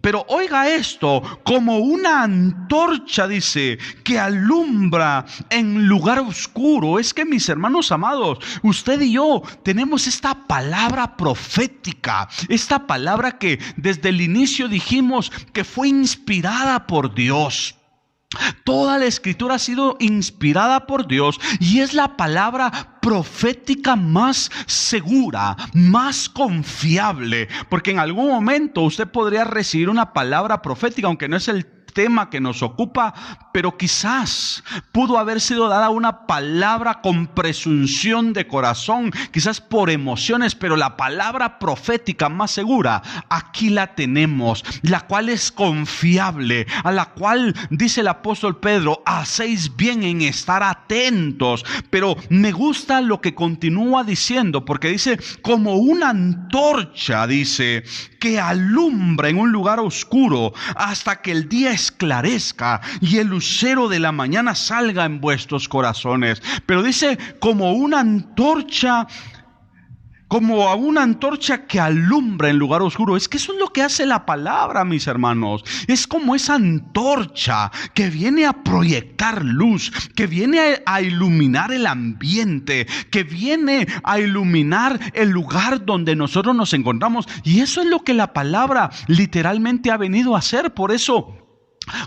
Pero oiga esto, como una antorcha, dice, que alumbra en lugar oscuro. Es que, mis hermanos amados, usted y yo tenemos esta palabra profética, esta palabra que desde el inicio dijimos que fue inspirada por Dios. Toda la escritura ha sido inspirada por Dios y es la palabra profética más segura, más confiable, porque en algún momento usted podría recibir una palabra profética, aunque no es el tema que nos ocupa, pero quizás pudo haber sido dada una palabra con presunción de corazón, quizás por emociones, pero la palabra profética más segura, aquí la tenemos, la cual es confiable, a la cual dice el apóstol Pedro, hacéis bien en estar atentos. Pero me gusta lo que continúa diciendo, porque dice, como una antorcha, dice, que alumbra en un lugar oscuro hasta que el día esclarezca y el lucero de la mañana salga en vuestros corazones. Pero dice, como una antorcha que alumbra en lugar oscuro. Es que eso es lo que hace la palabra, mis hermanos. Es como esa antorcha que viene a proyectar luz, que viene a iluminar el ambiente, que viene a iluminar el lugar donde nosotros nos encontramos. Y eso es lo que la palabra literalmente ha venido a hacer. Por eso,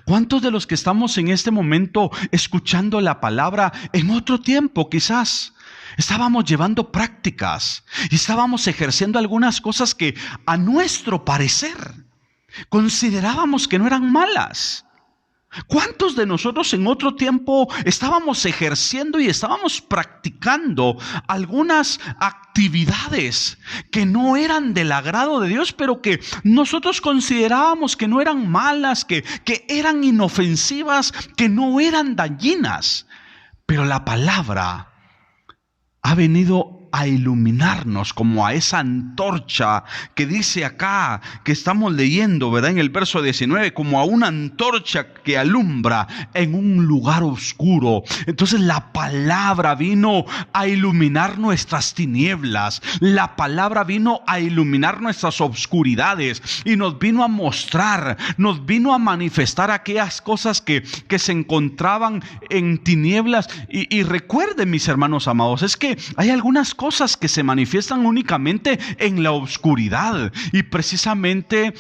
¿cuántos de los que estamos en este momento escuchando la palabra en otro tiempo quizás estábamos llevando prácticas y estábamos ejerciendo algunas cosas que a nuestro parecer considerábamos que no eran malas? ¿Cuántos de nosotros en otro tiempo estábamos ejerciendo y estábamos practicando algunas actividades que no eran del agrado de Dios, pero que nosotros considerábamos que no eran malas, que eran inofensivas, que no eran dañinas? Pero la palabra ha venido a iluminarnos como a esa antorcha que dice acá, que estamos leyendo, ¿verdad? En el verso 19, como a una antorcha que alumbra en un lugar oscuro. Entonces la palabra vino a iluminar nuestras tinieblas. La palabra vino a iluminar nuestras obscuridades y nos vino a mostrar, nos vino a manifestar aquellas cosas que se encontraban en tinieblas. Y recuerden, mis hermanos amados, es que hay algunas cosas que se manifiestan únicamente en la oscuridad, y precisamente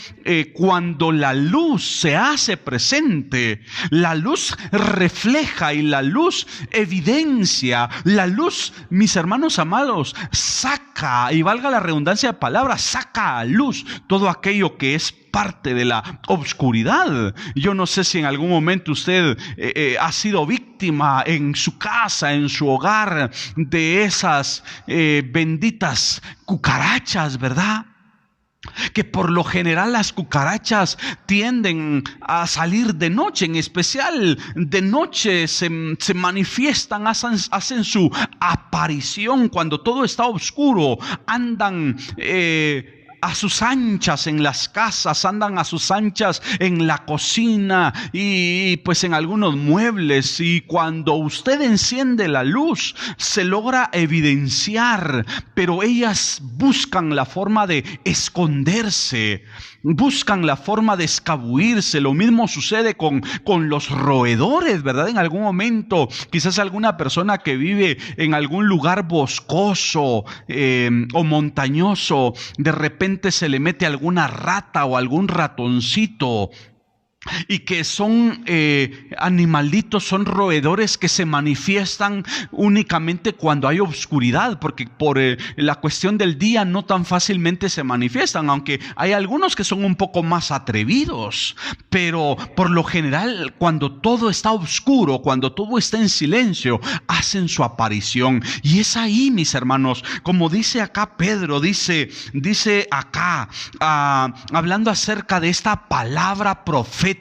cuando la luz se hace presente, la luz refleja y la luz evidencia, la luz, mis hermanos amados, saca, y valga la redundancia de palabras, saca a luz todo aquello que es parte de la obscuridad. Yo no sé si en algún momento usted ha sido víctima en su casa, en su hogar, de esas benditas cucarachas, ¿verdad? Que por lo general las cucarachas tienden a salir de noche, en especial de noche se manifiestan, hacen su aparición cuando todo está oscuro, andan a sus anchas en las casas, andan a sus anchas en la cocina y pues en algunos muebles, y cuando usted enciende la luz se logra evidenciar, pero ellas buscan la forma de esconderse, buscan la forma de escabullirse. Lo mismo sucede con los roedores, ¿verdad? En algún momento, quizás alguna persona que vive en algún lugar boscoso o montañoso, de repente se le mete alguna rata o algún ratoncito, y que son animalitos, son roedores que se manifiestan únicamente cuando hay oscuridad, porque por la cuestión del día no tan fácilmente se manifiestan, aunque hay algunos que son un poco más atrevidos, pero por lo general cuando todo está oscuro, cuando todo está en silencio, hacen su aparición. Y es ahí, mis hermanos, como dice acá Pedro, dice acá, hablando acerca de esta palabra profética,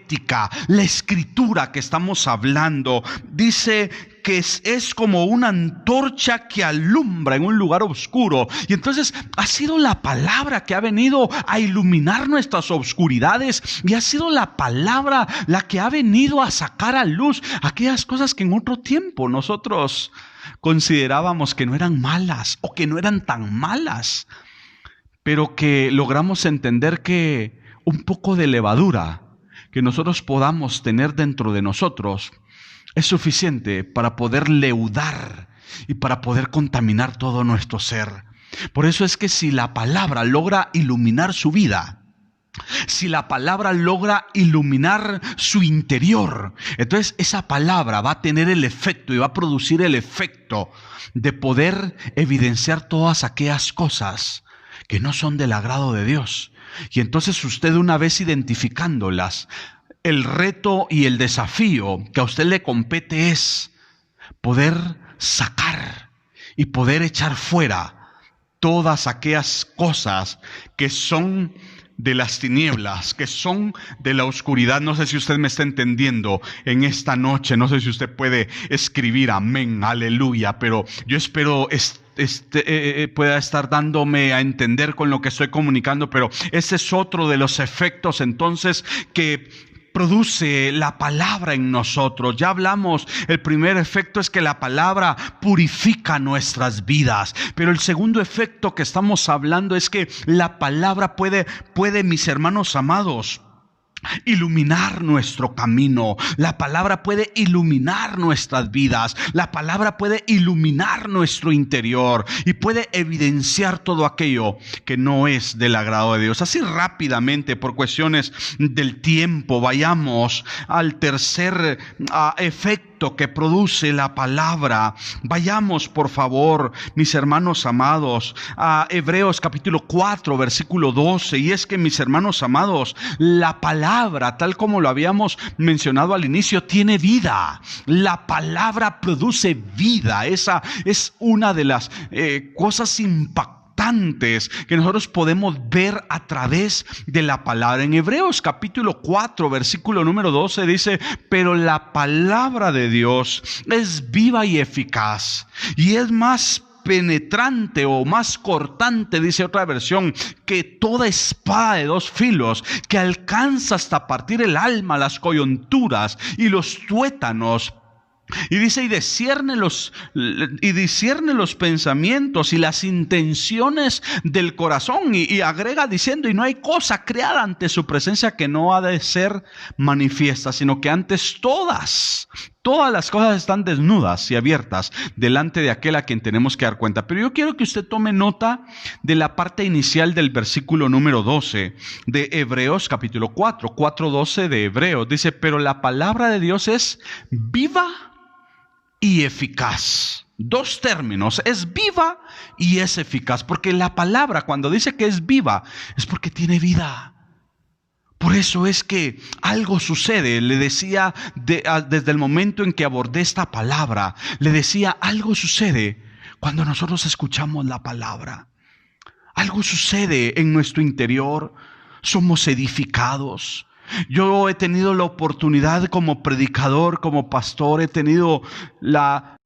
la escritura que estamos hablando, dice que es como una antorcha que alumbra en un lugar oscuro. Y entonces ha sido la palabra que ha venido a iluminar nuestras obscuridades, y ha sido la palabra la que ha venido a sacar a luz aquellas cosas que en otro tiempo nosotros considerábamos que no eran malas o que no eran tan malas, pero que logramos entender que un poco de levadura que nosotros podamos tener dentro de nosotros es suficiente para poder leudar y para poder contaminar todo nuestro ser. Por eso es que si la palabra logra iluminar su vida, si la palabra logra iluminar su interior, entonces esa palabra va a tener el efecto y va a producir el efecto de poder evidenciar todas aquellas cosas que no son del agrado de Dios. Y entonces usted, una vez identificándolas, el reto y el desafío que a usted le compete es poder sacar y poder echar fuera todas aquellas cosas que son de las tinieblas, que son de la oscuridad. No sé si usted me está entendiendo en esta noche, no sé si usted puede escribir amén, aleluya, pero yo espero pueda estar dándome a entender con lo que estoy comunicando, pero ese es otro de los efectos entonces que produce la palabra en nosotros. Ya hablamos, el primer efecto es que la palabra purifica nuestras vidas, pero el segundo efecto que estamos hablando es que la palabra puede, mis hermanos amados, iluminar nuestro camino. La palabra puede iluminar nuestras vidas. La palabra puede iluminar nuestro interior y puede evidenciar todo aquello que no es del agrado de Dios. Así rápidamente, por cuestiones del tiempo, vayamos al tercer efecto que produce la palabra. Vayamos, por favor, mis hermanos amados, a Hebreos capítulo 4, versículo 12. Y es que, mis hermanos amados, la palabra, tal como lo habíamos mencionado al inicio, tiene vida. La palabra produce vida. Esa es una de las cosas impactantes que nosotros podemos ver a través de la palabra. En Hebreos capítulo 4, versículo número 12 dice: pero la palabra de Dios es viva y eficaz, y es más penetrante o más cortante, dice otra versión, que toda espada de dos filos, que alcanza hasta partir el alma, las coyunturas y los tuétanos. Y dice, y discierne los pensamientos y las intenciones del corazón. Y agrega diciendo, y no hay cosa creada ante su presencia que no ha de ser manifiesta, sino que antes todas las cosas están desnudas y abiertas delante de aquel a quien tenemos que dar cuenta. Pero yo quiero que usted tome nota de la parte inicial del versículo número 12 de Hebreos capítulo 4:12 de Hebreos. Dice, pero la palabra de Dios es viva y eficaz. Dos términos, es viva y es eficaz, porque la palabra, cuando dice que es viva, es porque tiene vida. Por eso es que algo sucede. Le decía desde el momento en que abordé esta palabra, le decía, algo sucede cuando nosotros escuchamos la palabra. Algo sucede en nuestro interior, somos edificados. Yo he tenido la oportunidad como predicador, como pastor, he tenido la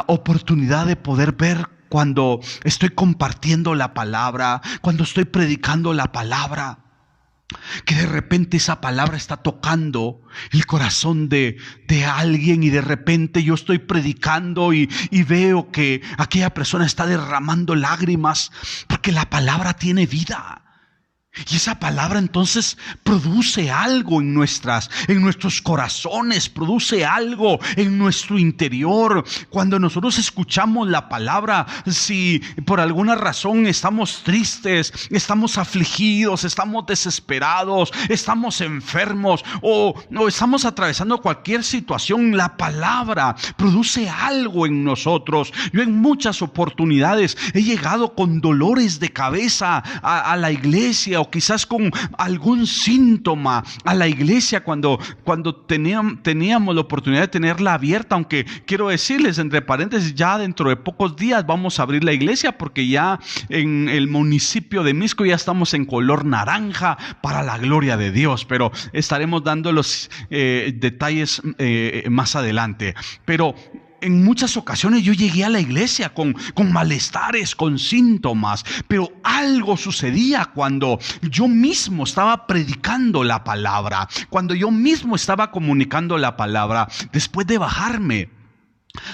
oportunidad de poder ver cuando estoy compartiendo la palabra, cuando estoy predicando la palabra, que de repente esa palabra está tocando el corazón de alguien, y de repente yo estoy predicando y veo que aquella persona está derramando lágrimas porque la palabra tiene vida. Y esa palabra entonces produce algo en nuestros corazones, produce algo en nuestro interior. Cuando nosotros escuchamos la palabra, si por alguna razón estamos tristes, estamos afligidos, estamos desesperados, estamos enfermos o estamos atravesando cualquier situación, la palabra produce algo en nosotros. Yo en muchas oportunidades he llegado con dolores de cabeza a la iglesia, o quizás con algún síntoma a la iglesia cuando teníamos la oportunidad de tenerla abierta. Aunque quiero decirles, entre paréntesis, ya dentro de pocos días vamos a abrir la iglesia, porque ya en el municipio de Misco ya estamos en color naranja, para la gloria de Dios, pero estaremos dando los detalles más adelante. Pero en muchas ocasiones yo llegué a la iglesia con malestares, con síntomas, pero algo sucedía cuando yo mismo estaba predicando la palabra, cuando yo mismo estaba comunicando la palabra. Después de bajarme,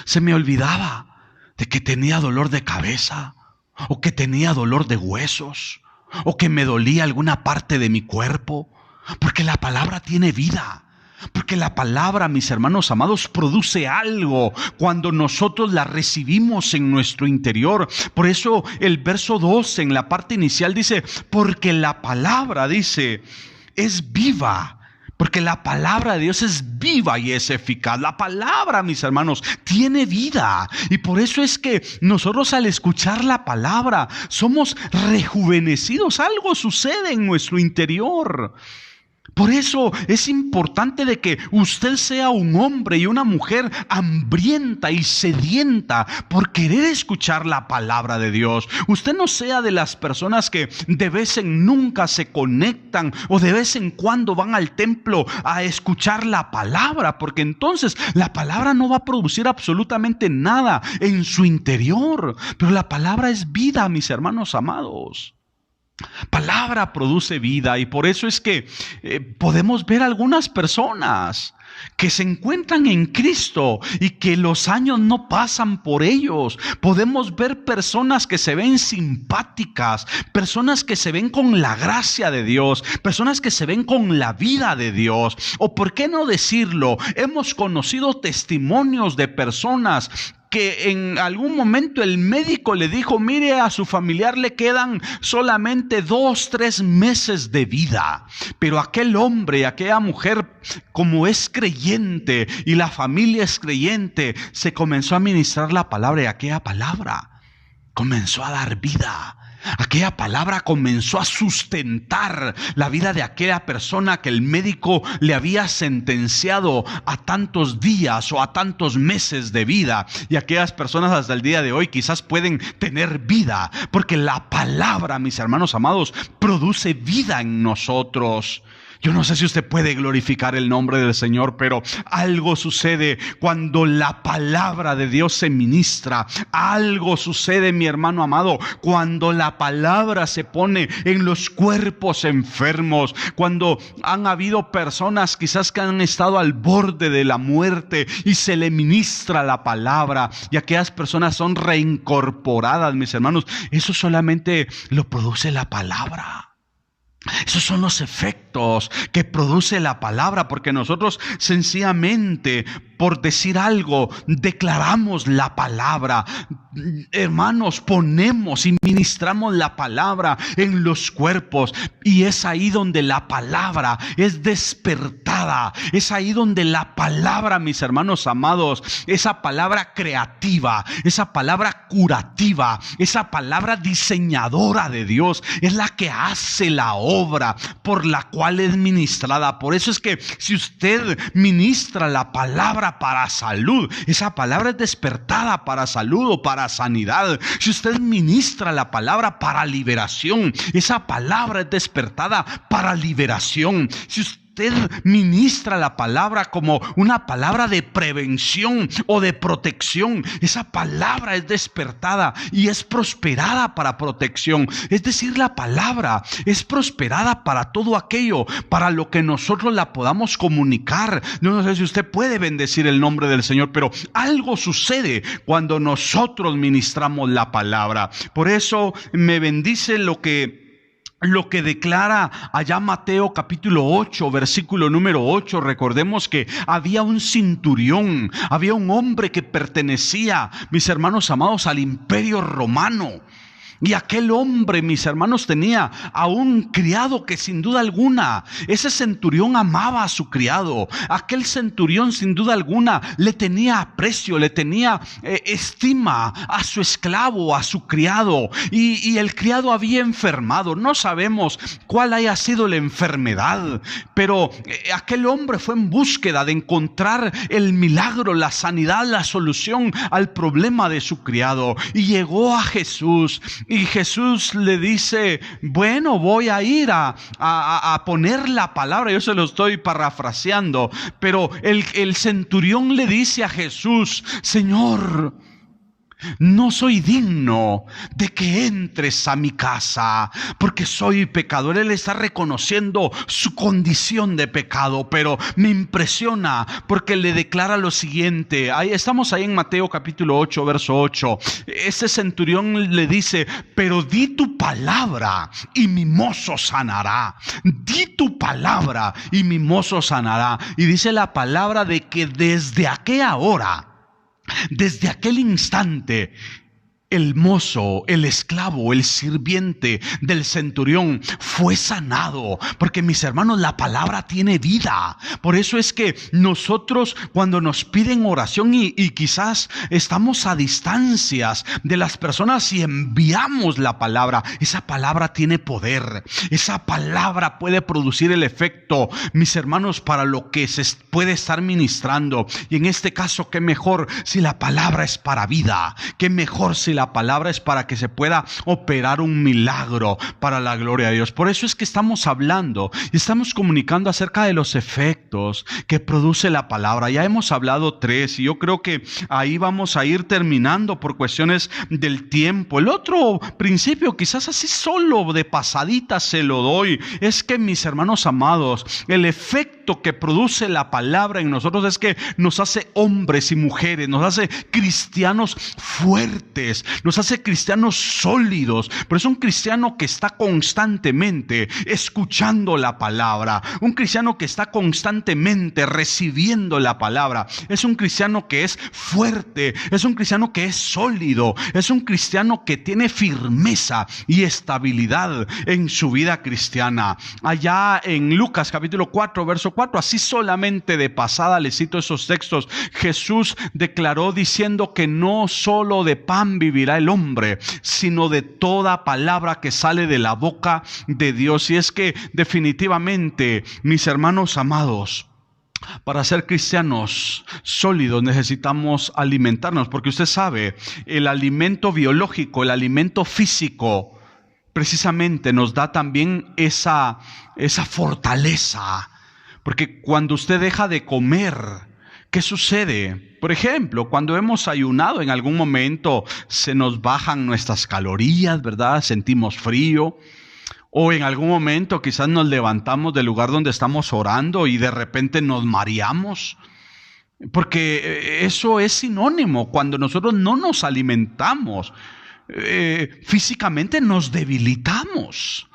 se me olvidaba de que tenía dolor de cabeza, o que tenía dolor de huesos, o que me dolía alguna parte de mi cuerpo. Porque la palabra tiene vida. Porque la palabra, mis hermanos amados, produce algo cuando nosotros la recibimos en nuestro interior. Por eso el verso 2 en la parte inicial dice, porque la palabra, dice, es viva. Porque la palabra de Dios es viva y es eficaz. La palabra, mis hermanos, tiene vida. Y por eso es que nosotros al escuchar la palabra somos rejuvenecidos. Algo sucede en nuestro interior. Por eso es importante de que usted sea un hombre y una mujer hambrienta y sedienta por querer escuchar la palabra de Dios. Usted no sea de las personas que de vez en nunca se conectan o de vez en cuando van al templo a escuchar la palabra, porque entonces la palabra no va a producir absolutamente nada en su interior. Pero la palabra es vida, mis hermanos amados. Palabra produce vida y por eso es que podemos ver algunas personas que se encuentran en Cristo y que los años no pasan por ellos. Podemos ver personas que se ven simpáticas, personas que se ven con la gracia de Dios, personas que se ven con la vida de Dios. O por qué no decirlo, hemos conocido testimonios de personas que en algún momento el médico le dijo, mire, a su familiar le quedan solamente 2-3 meses de vida. Pero aquel hombre, aquella mujer, como es creyente y la familia es creyente, se comenzó a ministrar la palabra y aquella palabra comenzó a dar vida. Aquella palabra comenzó a sustentar la vida de aquella persona que el médico le había sentenciado a tantos días o a tantos meses de vida. Y aquellas personas hasta el día de hoy quizás pueden tener vida, porque la palabra, mis hermanos amados, produce vida en nosotros. Yo no sé si usted puede glorificar el nombre del Señor, pero algo sucede cuando la palabra de Dios se ministra. Algo sucede, mi hermano amado, cuando la palabra se pone en los cuerpos enfermos. Cuando han habido personas quizás que han estado al borde de la muerte y se le ministra la palabra y aquellas personas son reincorporadas, mis hermanos. Eso solamente lo produce la palabra. Esos son los efectos que produce la palabra, porque nosotros sencillamente, por decir algo, declaramos la palabra. Hermanos, ponemos y ministramos la palabra en los cuerpos, y es ahí donde la palabra es despertada. Es ahí donde la palabra, mis hermanos amados, esa palabra creativa, esa palabra curativa, esa palabra diseñadora de Dios, es la que hace la obra por la cual es ministrada. Por eso es que si usted ministra la palabra para salud, esa palabra es despertada para salud o para sanidad. Si usted ministra la palabra para liberación, esa palabra es despertada para liberación. Si usted ministra la palabra como una palabra de prevención o de protección, esa palabra es despertada y es prosperada para protección. Es decir, la palabra es prosperada para todo aquello para lo que nosotros la podamos comunicar. Yo no sé si usted puede bendecir el nombre del Señor, pero algo sucede cuando nosotros ministramos la palabra. Por eso me bendice lo que declara allá Mateo capítulo 8, versículo número 8. Recordemos que había un centurión, había un hombre que pertenecía, mis hermanos amados, al imperio romano. Y aquel hombre, mis hermanos, tenía a un criado que sin duda alguna, ese centurión amaba a su criado. Aquel centurión sin duda alguna le tenía aprecio, le tenía estima a su esclavo, a su criado. Y el criado había enfermado. No sabemos cuál haya sido la enfermedad, pero aquel hombre fue en búsqueda de encontrar el milagro, la sanidad, la solución al problema de su criado. Y llegó a Jesús. Y Jesús le dice, bueno, voy a ir a poner la palabra. Yo se lo estoy parafraseando, pero el centurión le dice a Jesús, Señor, No soy digno de que entres a mi casa porque soy pecador. Él está reconociendo su condición de pecado, pero me impresiona porque le declara lo siguiente. Estamos ahí en Mateo capítulo 8, verso 8. Este centurión le dice: pero di tu palabra y mi mozo sanará. Di tu palabra y mi mozo sanará. Y dice la palabra de que desde aquella hora, desde aquel instante, el mozo, el esclavo, el sirviente del centurión fue sanado. Porque, mis hermanos, la palabra tiene vida. Por eso es que nosotros, cuando nos piden oración y quizás estamos a distancias de las personas y enviamos la palabra, esa palabra tiene poder. Esa palabra puede producir el efecto, mis hermanos, para lo que se puede estar ministrando. Y en este caso, qué mejor si la palabra es para vida. Qué mejor si la palabra es para que se pueda operar un milagro para la gloria de Dios. Por eso es que estamos hablando y estamos comunicando acerca de los efectos que produce la palabra. Ya hemos hablado 3 y yo creo que ahí vamos a ir terminando por cuestiones del tiempo. El otro principio, quizás así solo de pasadita se lo doy, es que, mis hermanos amados, el efecto que produce la palabra en nosotros es que nos hace hombres y mujeres, nos hace cristianos fuertes, nos hace cristianos sólidos. Por eso un cristiano que está constantemente escuchando la palabra, un cristiano que está constantemente recibiendo la palabra, es un cristiano que es fuerte, es un cristiano que es sólido, es un cristiano que tiene firmeza y estabilidad en su vida cristiana. Allá en Lucas capítulo 4, verso 4, así solamente de pasada le cito esos textos. Jesús declaró diciendo que no solo de pan vivirá el hombre, sino de toda palabra que sale de la boca de Dios. Y es que definitivamente, mis hermanos amados, para ser cristianos sólidos necesitamos alimentarnos, porque usted sabe, el alimento biológico, el alimento físico, precisamente nos da también esa fortaleza. Porque cuando usted deja de comer, ¿qué sucede? Por ejemplo, cuando hemos ayunado en algún momento se nos bajan nuestras calorías, ¿verdad? Sentimos frío. O en algún momento quizás nos levantamos del lugar donde estamos orando y de repente nos mareamos. Porque eso es sinónimo. Cuando nosotros no nos alimentamos, físicamente nos debilitamos.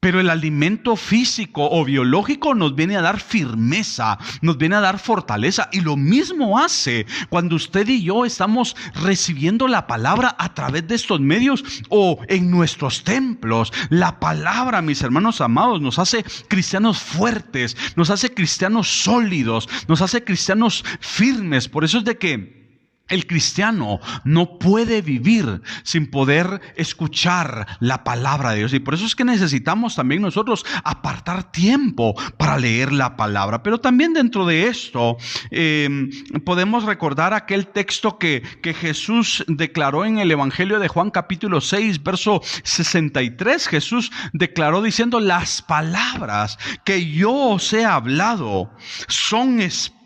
Pero el alimento físico o biológico nos viene a dar firmeza, nos viene a dar fortaleza. Y lo mismo hace cuando usted y yo estamos recibiendo la palabra a través de estos medios o en nuestros templos. La palabra, mis hermanos amados, nos hace cristianos fuertes, nos hace cristianos sólidos, nos hace cristianos firmes. Por eso es de que el cristiano no puede vivir sin poder escuchar la palabra de Dios. Y por eso es que necesitamos también nosotros apartar tiempo para leer la palabra. Pero también dentro de esto podemos recordar aquel texto que Jesús declaró en el Evangelio de Juan capítulo 6, verso 63. Jesús declaró diciendo: las palabras que yo os he hablado son espíritu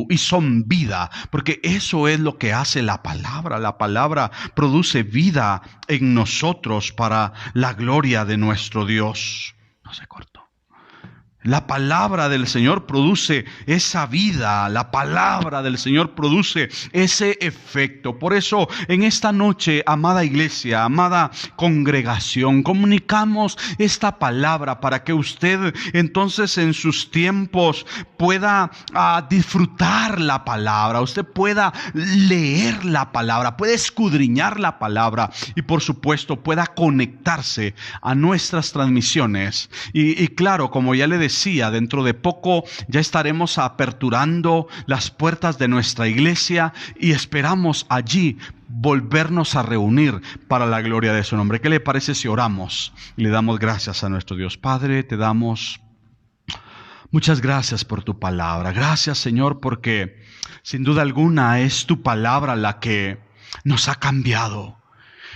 y son vida, porque eso es lo que hace la palabra. La palabra produce vida en nosotros para la gloria de nuestro Dios. No se cortó. La palabra del Señor produce esa vida, la palabra del Señor produce ese efecto. Por eso en esta noche, amada iglesia, amada congregación, comunicamos esta palabra para que usted entonces en sus tiempos pueda disfrutar la palabra, usted pueda leer la palabra, pueda escudriñar la palabra y por supuesto pueda conectarse a nuestras transmisiones. Y claro, como ya le decía, dentro de poco ya estaremos aperturando las puertas de nuestra iglesia y esperamos allí volvernos a reunir para la gloria de su nombre. ¿Qué le parece si oramos y le damos gracias a nuestro Dios? Padre, te damos muchas gracias por tu palabra. Gracias, Señor, porque sin duda alguna es tu palabra la que nos ha cambiado.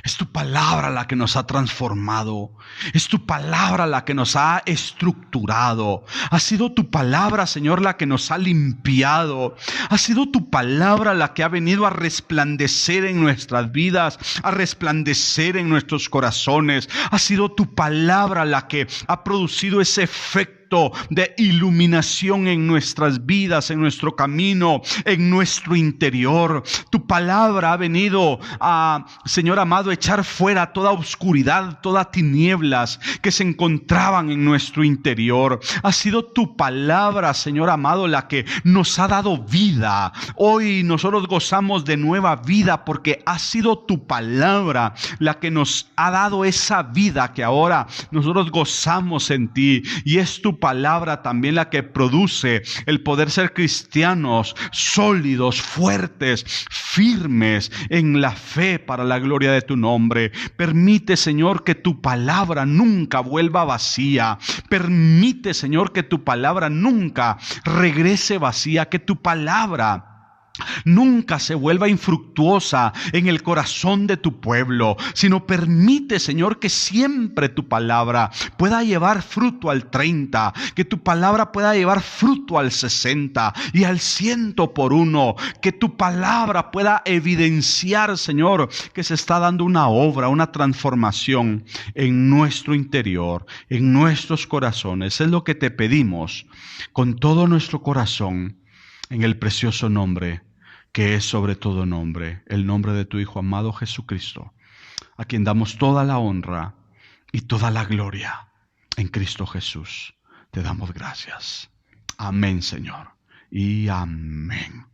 Es tu palabra la que nos ha transformado. Es tu palabra la que nos ha estructurado. Ha sido tu palabra, Señor, la que nos ha limpiado. Ha sido tu palabra la que ha venido a resplandecer en nuestras vidas, a resplandecer en nuestros corazones. Ha sido tu palabra la que ha producido ese efecto de iluminación en nuestras vidas, en nuestro camino, en nuestro interior. Tu palabra ha venido a, Señor amado, echar fuera toda oscuridad, todas tinieblas que se encontraban en nuestro interior. Ha sido tu palabra, Señor amado, la que nos ha dado vida. Hoy nosotros gozamos de nueva vida porque ha sido tu palabra la que nos ha dado esa vida que ahora nosotros gozamos en ti. Y es tu palabra también la que produce el poder ser cristianos sólidos, fuertes, firmes en la fe para la gloria de tu nombre. Permite, Señor, que tu palabra nunca vuelva vacía. Permite, Señor, que tu palabra nunca regrese vacía, que tu palabra nunca se vuelva infructuosa en el corazón de tu pueblo, sino permite, Señor, que siempre tu palabra pueda llevar fruto al 30, que tu palabra pueda llevar fruto al 60 y al 100 por uno, que tu palabra pueda evidenciar, Señor, que se está dando una obra, una transformación en nuestro interior, en nuestros corazones. Es lo que te pedimos con todo nuestro corazón, en el precioso nombre que es sobre todo nombre, el nombre de tu Hijo amado Jesucristo, a quien damos toda la honra y toda la gloria en Cristo Jesús. Te damos gracias. Amén, Señor, y amén.